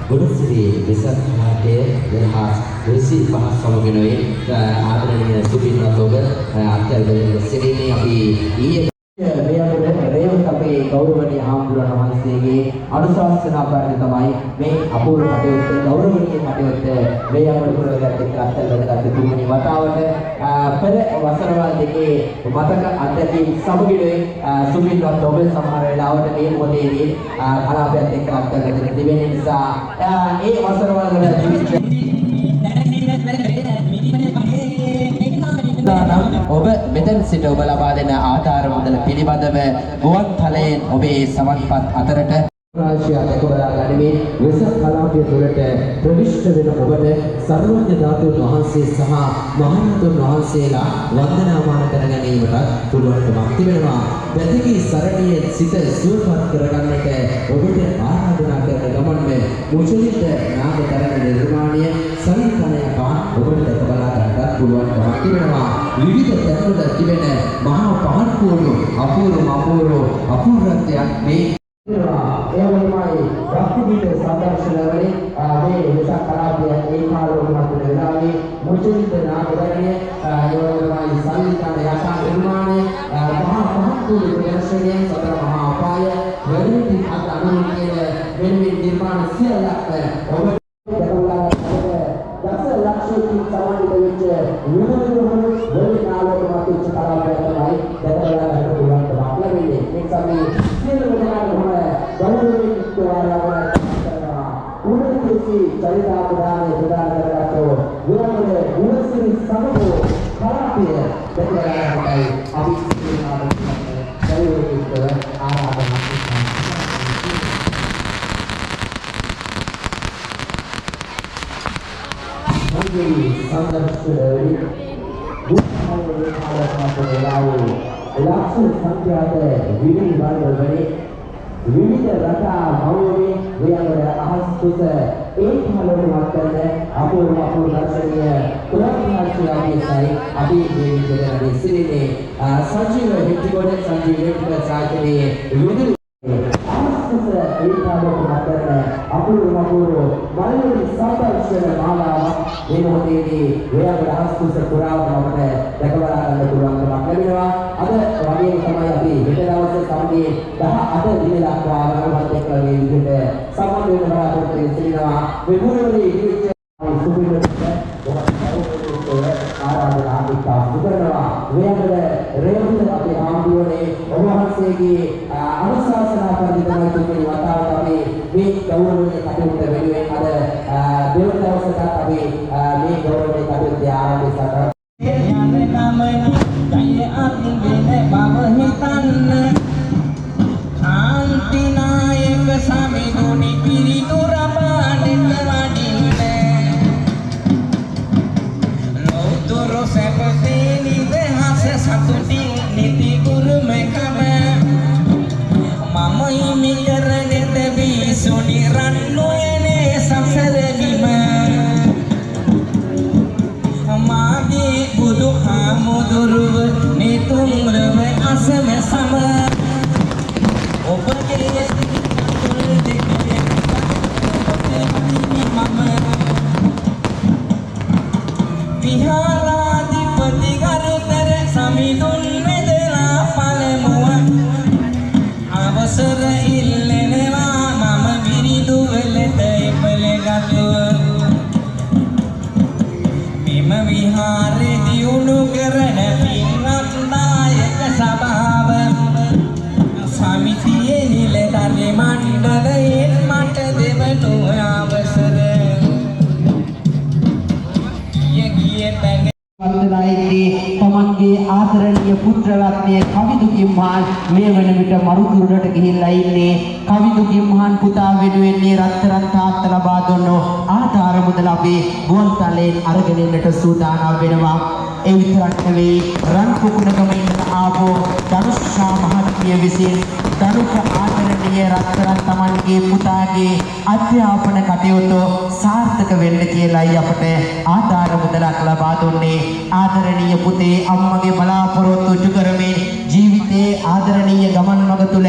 Gurusri besar hati dan bersih bahas sama genoi ආදරණීය සුපින්වත් ඔබ අත්‍යල් දෙන සිරිනේ අපි ඊයේ රේවුත් අපේ ගෞරවනීය හාමුදුරන් වහන්සේගේ අනුශාසනා කරන තමයි මේ අපූර්ව කටයුත්ත ගෞරවනීය කටයුත්ත මේ අපේ පුරවැසියන්ට අත්‍යල් වැදගත් තුන්වෙනි වතාවට පෙර වසරවල් දෙකේ මතක අත්දැකීම් සමගිනුයි සුපින්වත් ඔබ සමහර වෙලාවට මේ මොහොතේදී කලාපයත් එක්ක අත්දැක තිබෙන නිසා ඒ වසරවල් වල ඔබ මෙතන සිට ඔබ ලබා දෙන ආධාර මුදල පිළිබඳව ගුවන් තලයෙන් ඔබේ සමන්පත් අතරට රාශියක් එකවරා ගනිමින් වෙසක් කලාපය තුළට ප්‍රවිෂ්ඨ වෙන ඔබට සර්වඥ ධාතුන් වහන්සේ සහ මහරහතුන් වහන්සේලා වන්දනාමාන කර ගැනීමට පුළුවන්කමක් තිබෙනවා. වැදගත් සරණියේ සිත සුවපත් කරගන්නට ඔබට ආරාධනා කරන ගමන්ම මුචලිත නාමතරණ නිර්මාණය සංකලනයක ඔබට දැකබලා ගන්නත් පුළුවන්කමක් තිබෙනවා. විවිධ තැන්වල තිබෙන මහා පහන් කෝණු අපූර්වත්වයක් මේ එවලමයි රක්තිගීත සම්දර්ශනවලින් මේ වෙසක් කලාපය ඒ කාලවලට වෙලාවේ මුචලිත නාමතරණය එවලමයි සංවිධාන යථා නිර්මාණය මහා පහන් කෝණු ප්‍රදර්ශනයෙන් සතර මහා අපාය වෙනුමින් අත් අනුන් කියන වෙනුමින් නිර්මාණ සියල්ලක් ඔබ දස ලක්ෂයකින් සමන්විත වෙච්ච විවිධ වලිනාලෝකමත් උච්ච කලාපය තමයි දැකලා ගන්න පුළුවන්කමක් ලැබෙන්නේ. ඒ සමේ සියලු දෙනාම ගෞරවයෙන් යුක්තවම කරනවා. උණුසුසි චරිතාපදානය ප්‍රදාන කරගත්තෝ විරමයේ උණුසුසි සමගෝ කලාපය දැකලා ගන්නයි අපි සිතනවා ගෞරවයෙන් යුක්තව ආරාධනා කරනවා. සංදර්ශනයේ බුද්ධාගමේ ආරම්භ වෙලාවෝ ලක්ෂ සංඛ්‍යාත විවිධ වර්ගවලින් විවිධ රටා මෞර්ය ව්‍යාපාර අහස් කුස ඒ කාලවලට කරන අපූර්ව දර්ශනීය පුරාවිද්‍යාලයේ අපි මේ විදිහට සිරිනේ සජීව හිටිගොඩ සජීව හිටිගොඩ සාහිත්‍යයේ විවිධ ඒ කාලවලට කරන අපූර්ව මල්ලි සාපේක්ෂ මාලාවක් මේ මොහොතේදී ව්‍යාපාර අහස් කුස පුරාවටම දැකබලා ගන්න පුළුවන්කමක් ලැබෙනවා. අද වගේ තමයි අපි හෙට දවසේ සමගියේ 18 දින දක්වා වරමත් එක්ක මේ විදිහට සම්බන්ධ වෙන බලාපොරොත්තු වෙනවා. මේ මුලවලේ ඉවිච්ච සුපිරිමත් ආරාධනා පිටා සුබරනවා. වේමද රේවුත් අපේ ආම්බුවනේ ඔබවහන්සේගේ අනුශාසනා කරන තමයි තුන්වෙනි වතාවට අපි මේ ගෞරවනීය කටයුත්ත වෙනුවෙන් අද දෙවන දවසට අපි මේ ගෞරවනීය කටයුත්ත ආරම්භ කරනවා. Mami තමන්ගේ ආදරණීය පුත්‍ර රත්නය කවිදු කිම්හාන් මේ වන විට මරුතුරට ගිහිල්ලා ඉන්නේ. කවිදු කිම්හාන් පුතා වෙනුවෙන් මේ රත්තරන් තාත්තා ලබා දුන්නු ආධාර මුදල අපේ ගුවන්තලයෙන් අරගෙන එන්නට සූදානම් වෙනවා. ඒ විතරක් නෙවෙයි රන් කුකුණගම ඉඳලා ආපෝ දනුෂා මහත්මිය විසින් දරුක ආදරණීය රත්තරන් තමන්ගේ පුතාගේ අධ්‍යාපන කටයුතු සාර්ථක වෙන්න කියලායි අපට ආධාර මුදලක් ලබා දුන්නේ. ආදරණීය පුතේ අම්මගේ බලාපොරොත්තු ඉටු කරමින් ජීවිතයේ ආදරණීය ගමන් මඟ තුල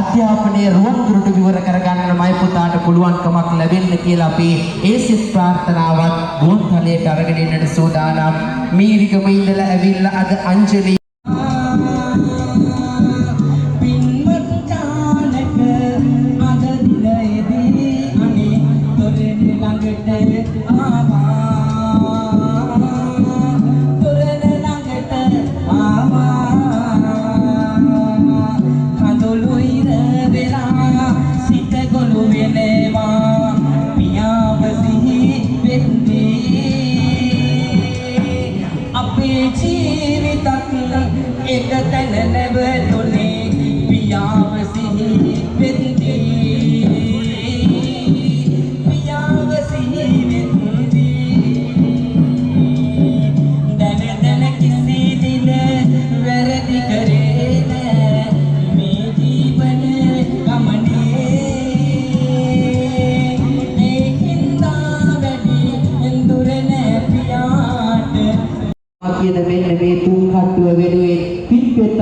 අධ්‍යාපනයේ රුවන්තුරට විවර කරගන්න මයි පුතාට පුළුවන්කමක් ලැබෙන්න කියලා අපි ඒ සිත් ප්‍රාර්ථනාවත් ගුවන්තලයට අරගෙන එන්නට සූදානම්. මීරිගම ඉඳලා ඇවිල්ලා අද අංජලි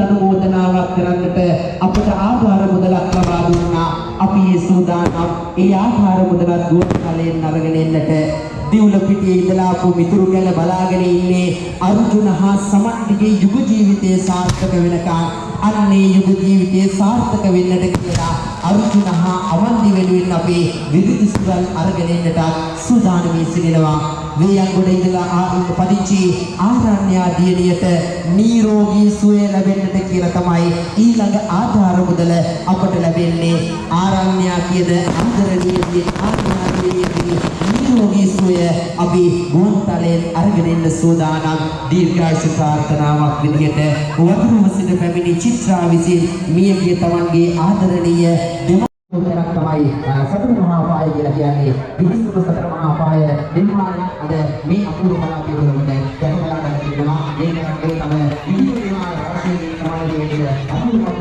අනුමෝදනාවක් කරන්නට අපට ආධාර මුදලක් ලබා දුන්නා. අපි ඒ සූදානම් ඒ ආධාර මුදලත් ගුවන්තලයෙන් අරගෙන එන්නට දිවුලපිටියේ ඉඳලා ආපු මිතුරු ගැල බලාගෙන ඉන්නේ අර්ජුන හා සමන්ගේ යුග ජීවිතයේ සාර්ථක වෙනකන් අන්නේ යුග ජීවිතයේ සාර්ථක වෙන්නට කියලා අර්ජුන හා අවන්දි වෙනුවෙන් අපි විවිධ සුරල් අරගෙන එන්නට සූදානම් වී සිටිනවා. වේයන්ගොඩ ඉඳලා පදිංචි ආරණ්‍යා දියණියට නිරෝගී සුවය ලැබෙන්නට කියලා තමයි ඊළඟ ආධාර මුදල අපට ලැබෙන්නේ. ආරණ්‍යා කියද අන්දරණීයදී ආරණ්‍යා දියණියගේ නිරෝගී සුවය අපි ගුවන්තලයෙන් අරගෙන එන්න සූදානම්. දීර්ඝායුෂ ප්‍රාර්ථනාවක් විදියට වතුරුම සිට පැමිණි චිත්‍රා විසින් මියගිය තමන්ගේ ආදරණීය උතරක් තමයි සතර මහා පාය කියලා කියන්නේ. විවිධ සතර මහා පාය නිර්මාණය අද මේ අපූර්ව කලාපීරුවට දැකලා ගන්න තියෙනවා. ඒකට තම විවිධ නිර්මාණ රාශියක් නිර්මාණය වෙන්නේ අපූර්ව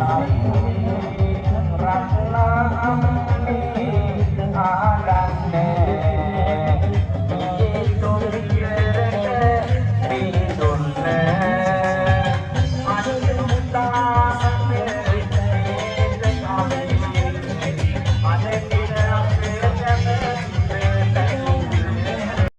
Bye.